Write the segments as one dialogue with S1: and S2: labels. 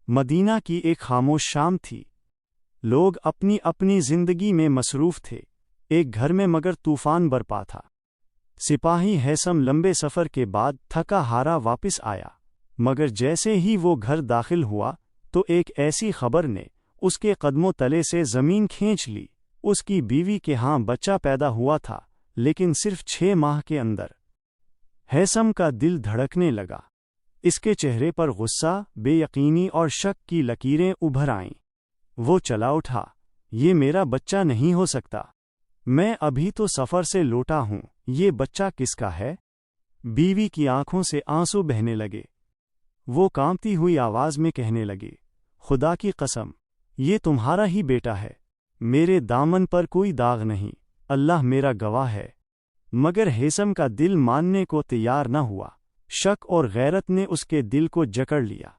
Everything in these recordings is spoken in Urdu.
S1: مدینہ کی ایک خاموش شام تھی۔ لوگ اپنی اپنی زندگی میں مصروف تھے۔ ایک گھر میں مگر طوفان برپا تھا۔ سپاہی ہیثم لمبے سفر کے بعد تھکا ہارا واپس آیا، مگر جیسے ہی وہ گھر داخل ہوا تو ایک ایسی خبر نے اس کے قدموں تلے سے زمین کھینچ لی۔ اس کی بیوی کے ہاں بچہ پیدا ہوا تھا، لیکن صرف 6 ماہ کے اندر۔ ہیثم کا دل دھڑکنے لگا۔ اس کے چہرے پر غصہ، بے یقینی اور شک کی لکیریں ابھر آئیں۔ وہ چلا اٹھا، یہ میرا بچہ نہیں ہو سکتا۔ میں ابھی تو سفر سے لوٹا ہوں، یہ بچہ کس کا ہے؟ بیوی کی آنکھوں سے آنسو بہنے لگے۔ وہ کانپتی ہوئی آواز میں کہنے لگی، خدا کی قسم، یہ تمہارا ہی بیٹا ہے۔ میرے دامن پر کوئی داغ نہیں، اللہ میرا گواہ ہے۔ مگر ہیثم کا دل ماننے کو تیار نہ ہوا۔ شک اور غیرت نے اس کے دل کو جکڑ لیا۔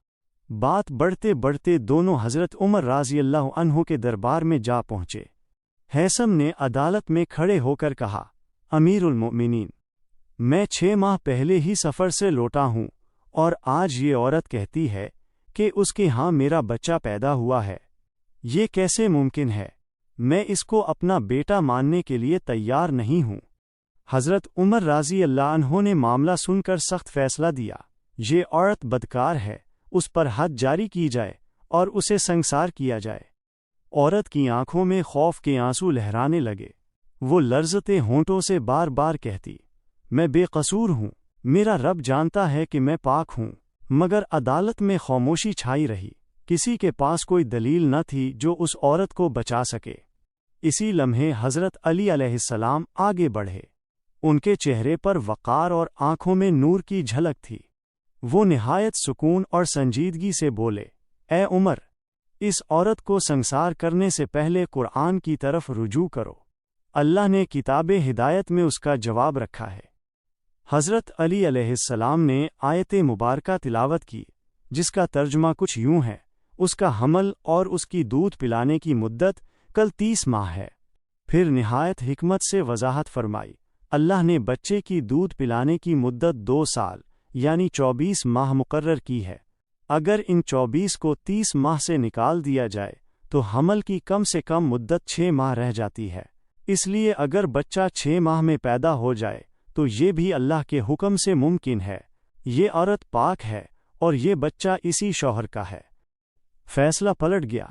S1: بات بڑھتے بڑھتے دونوں حضرت عمر رضی اللہ عنہ کے دربار میں جا پہنچے۔ ہیثم نے عدالت میں کھڑے ہو کر کہا، امیر المؤمنین، میں 6 ماہ پہلے ہی سفر سے لوٹا ہوں، اور آج یہ عورت کہتی ہے کہ اس کے ہاں میرا بچہ پیدا ہوا ہے۔ یہ کیسے ممکن ہے؟ میں اس کو اپنا بیٹا ماننے کے لیے تیار نہیں ہوں۔ حضرت عمر رضی اللہ عنہ نے معاملہ سن کر سخت فیصلہ دیا، یہ عورت بدکار ہے، اس پر حد جاری کی جائے اور اسے سنگسار کیا جائے۔ عورت کی آنکھوں میں خوف کے آنسو لہرانے لگے۔ وہ لرزتے ہونٹوں سے بار بار کہتی، میں بے قصور ہوں، میرا رب جانتا ہے کہ میں پاک ہوں۔ مگر عدالت میں خاموشی چھائی رہی۔ کسی کے پاس کوئی دلیل نہ تھی جو اس عورت کو بچا سکے۔ اسی لمحے حضرت علی علیہ السلام آگے بڑھے۔ ان کے چہرے پر وقار اور آنکھوں میں نور کی جھلک تھی۔ وہ نہایت سکون اور سنجیدگی سے بولے، اے عمر، اس عورت کو سنگسار کرنے سے پہلے قرآن کی طرف رجوع کرو۔ اللہ نے کتاب ہدایت میں اس کا جواب رکھا ہے۔ حضرت علی علیہ السلام نے آیت مبارکہ تلاوت کی، جس کا ترجمہ کچھ یوں ہے، اس کا حمل اور اس کی دودھ پلانے کی مدت کل 30 ماہ ہے۔ پھر نہایت حکمت سے وضاحت فرمائی، اللہ نے بچے کی دودھ پلانے کی مدت 2 سال یعنی 24 ماہ مقرر کی ہے۔ اگر ان 24 کو 30 ماہ سے نکال دیا جائے تو حمل کی کم سے کم مدت 6 ماہ رہ جاتی ہے۔ اس لیے اگر بچہ 6 ماہ میں پیدا ہو جائے تو یہ بھی اللہ کے حکم سے ممکن ہے۔ یہ عورت پاک ہے اور یہ بچہ اسی شوہر کا ہے۔ فیصلہ پلٹ گیا۔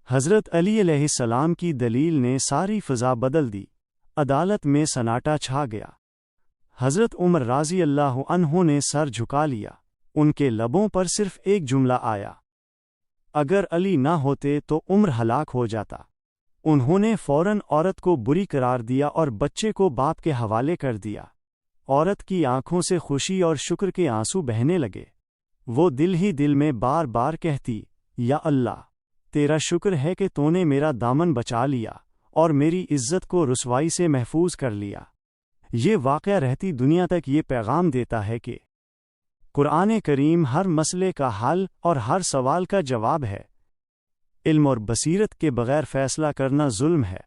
S1: حضرت علی علیہ السلام کی دلیل نے ساری فضا بدل دی۔ عدالت میں سناٹا چھا گیا۔ حضرت عمر رضی اللہ عنہ نے سر جھکا لیا۔ ان کے لبوں پر صرف ایک جملہ آیا، اگر علی نہ ہوتے تو عمر ہلاک ہو جاتا۔ انہوں نے فوراً عورت کو بری قرار دیا اور بچے کو باپ کے حوالے کر دیا۔ عورت کی آنکھوں سے خوشی اور شکر کے آنسو بہنے لگے۔ وہ دل ہی دل میں بار بار کہتی، یا اللہ، تیرا شکر ہے کہ تو نے میرا دامن بچا لیا اور میری عزت کو رسوائی سے محفوظ کر لیا۔ یہ واقعہ رہتی دنیا تک یہ پیغام دیتا ہے کہ قرآن کریم ہر مسئلے کا حل اور ہر سوال کا جواب ہے۔ علم اور بصیرت کے بغیر فیصلہ کرنا ظلم ہے،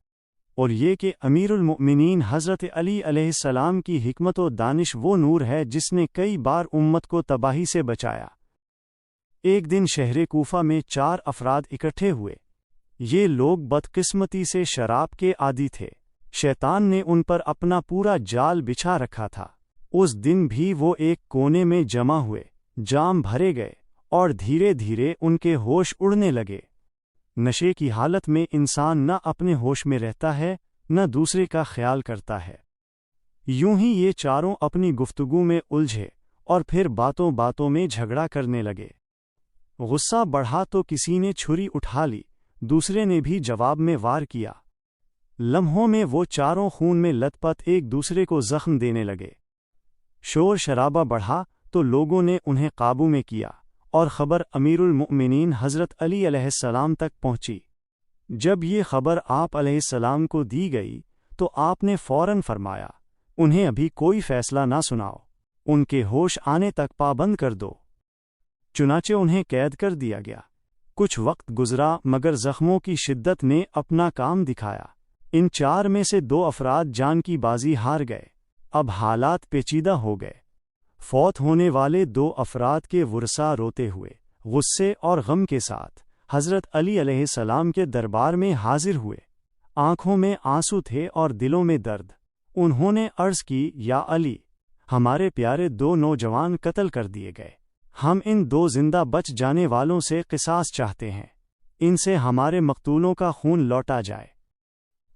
S1: اور یہ کہ امیر المؤمنین حضرت علی علیہ السلام کی حکمت و دانش وہ نور ہے جس نے کئی بار امت کو تباہی سے بچایا۔ ایک دن شہر کوفہ میں 4 افراد اکٹھے ہوئے۔ یہ لوگ بدقسمتی سے شراب کے عادی تھے۔ شیطان نے ان پر اپنا پورا جال بچھا رکھا تھا۔ اس دن بھی وہ ایک کونے میں جمع ہوئے، جام بھرے گئے اور دھیرے دھیرے ان کے ہوش اڑنے لگے۔ نشے کی حالت میں انسان نہ اپنے ہوش میں رہتا ہے، نہ دوسرے کا خیال کرتا ہے۔ یوں ہی یہ چاروں اپنی گفتگو میں الجھے اور پھر باتوں باتوں میں جھگڑا کرنے لگے۔ غصہ بڑھا تو کسی نے چھری اٹھا لی، دوسرے نے بھی جواب میں وار کیا۔ لمحوں میں وہ چاروں خون میں لت پت ایک دوسرے کو زخم دینے لگے۔ شور شرابہ بڑھا تو لوگوں نے انہیں قابو میں کیا اور خبر امیر المؤمنین حضرت علی علیہ السلام تک پہنچی۔ جب یہ خبر آپ علیہ السلام کو دی گئی تو آپ نے فوراً فرمایا، انہیں ابھی کوئی فیصلہ نہ سناؤ، ان کے ہوش آنے تک پابند کر دو۔ چنانچہ انہیں قید کر دیا گیا۔ کچھ وقت گزرا مگر زخموں کی شدت نے اپنا کام دکھایا۔ ان 4 میں سے 2 افراد جان کی بازی ہار گئے۔ اب حالات پیچیدہ ہو گئے۔ فوت ہونے والے 2 افراد کے ورثاء روتے ہوئے غصے اور غم کے ساتھ حضرت علی علیہ السلام کے دربار میں حاضر ہوئے۔ آنکھوں میں آنسو تھے اور دلوں میں درد۔ انہوں نے عرض کی، یا علی، ہمارے پیارے 2 نوجوان قتل کر دیے گئے۔ ہم ان 2 زندہ بچ جانے والوں سے قصاص چاہتے ہیں، ان سے ہمارے مقتولوں کا خون لوٹا جائے۔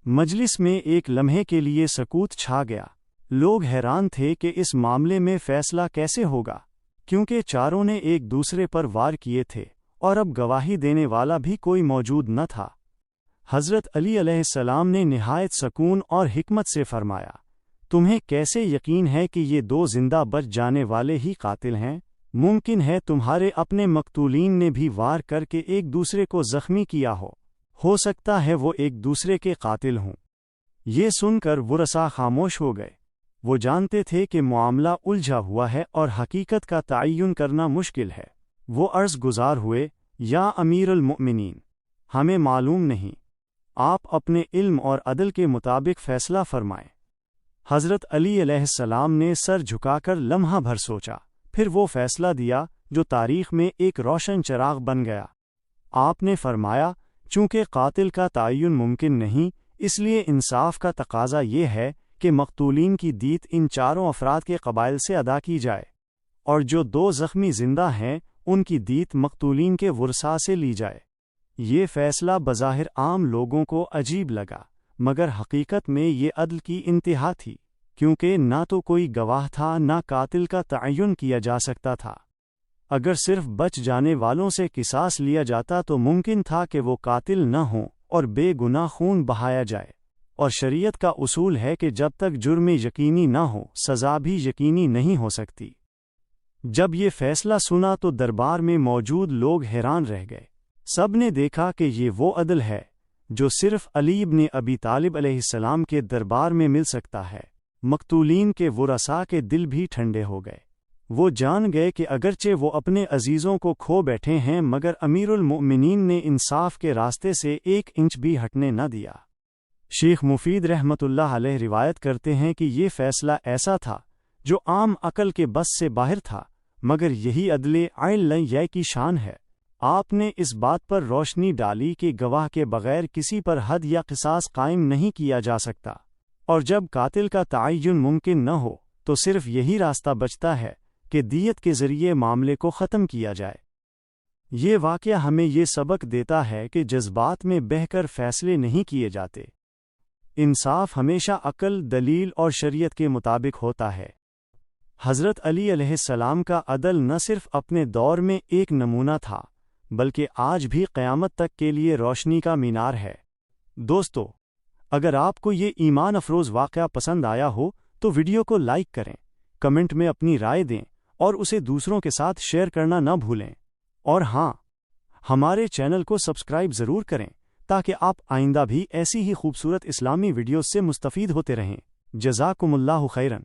S1: مجلس میں ایک لمحے کے لیے سکوت چھا گیا۔ لوگ حیران تھے کہ اس معاملے میں فیصلہ کیسے ہوگا، کیونکہ چاروں نے ایک دوسرے پر وار کیے تھے اور اب گواہی دینے والا بھی کوئی موجود نہ تھا۔ حضرت علی علیہ السلام نے نہایت سکون اور حکمت سے فرمایا، تمہیں کیسے یقین ہے کہ یہ 2 زندہ بچ جانے والے ہی قاتل ہیں؟ ممکن ہے تمہارے اپنے مقتولین نے بھی وار کر کے ایک دوسرے کو زخمی کیا ہو سکتا ہے وہ ایک دوسرے کے قاتل ہوں۔ یہ سن کر ورثاء خاموش ہو گئے۔ وہ جانتے تھے کہ معاملہ الجھا ہوا ہے اور حقیقت کا تعین کرنا مشکل ہے۔ وہ عرض گزار ہوئے، یا امیر المؤمنین، ہمیں معلوم نہیں، آپ اپنے علم اور عدل کے مطابق فیصلہ فرمائیں۔ حضرت علی علیہ السلام نے سر جھکا کر لمحہ بھر سوچا، پھر وہ فیصلہ دیا جو تاریخ میں ایک روشن چراغ بن گیا۔ آپ نے فرمایا، چونکہ قاتل کا تعین ممکن نہیں، اس لیے انصاف کا تقاضا یہ ہے کہ مقتولین کی دیت ان 4 افراد کے قبائل سے ادا کی جائے، اور جو 2 زخمی زندہ ہیں ان کی دیت مقتولین کے ورثاء سے لی جائے۔ یہ فیصلہ بظاہر عام لوگوں کو عجیب لگا، مگر حقیقت میں یہ عدل کی انتہا تھی، کیونکہ نہ تو کوئی گواہ تھا، نہ قاتل کا تعین کیا جا سکتا تھا۔ اگر صرف بچ جانے والوں سے قصاص لیا جاتا تو ممکن تھا کہ وہ قاتل نہ ہوں اور بے گناہ خون بہایا جائے، اور شریعت کا اصول ہے کہ جب تک جرم یقینی نہ ہو سزا بھی یقینی نہیں ہو سکتی۔ جب یہ فیصلہ سنا تو دربار میں موجود لوگ حیران رہ گئے۔ سب نے دیکھا کہ یہ وہ عدل ہے جو صرف علی بن ابی طالب علیہ السلام کے دربار میں مل سکتا ہے۔ مقتولین کے ورثاء کے دل بھی ٹھنڈے ہو گئے۔ وہ جان گئے کہ اگرچہ وہ اپنے عزیزوں کو کھو بیٹھے ہیں مگر امیر المؤمنین نے انصاف کے راستے سے 1 انچ بھی ہٹنے نہ دیا۔ شیخ مفید رحمۃ اللہ علیہ روایت کرتے ہیں کہ یہ فیصلہ ایسا تھا جو عام عقل کے بس سے باہر تھا، مگر یہی عدل علیہ کی شان ہے۔ آپ نے اس بات پر روشنی ڈالی کہ گواہ کے بغیر کسی پر حد یا قصاص قائم نہیں کیا جا سکتا، اور جب قاتل کا تعین ممکن نہ ہو تو صرف یہی راستہ بچتا ہے کہ دیت کے ذریعے معاملے کو ختم کیا جائے۔ یہ واقعہ ہمیں یہ سبق دیتا ہے کہ جذبات میں بہہ کر فیصلے نہیں کیے جاتے۔ انصاف ہمیشہ عقل، دلیل اور شریعت کے مطابق ہوتا ہے۔ حضرت علی علیہ السلام کا عدل نہ صرف اپنے دور میں ایک نمونہ تھا بلکہ آج بھی قیامت تک کے لیے روشنی کا مینار ہے۔ دوستو، اگر آپ کو یہ ایمان افروز واقعہ پسند آیا ہو تو ویڈیو کو لائک کریں، کمنٹ میں اپنی رائے دیں اور اسے دوسروں کے ساتھ شیئر کرنا نہ بھولیں۔ اور ہاں، ہمارے چینل کو سبسکرائب ضرور کریں تاکہ آپ آئندہ بھی ایسی ہی خوبصورت اسلامی ویڈیوز سے مستفید ہوتے رہیں۔ جزاکم اللہ خیرن۔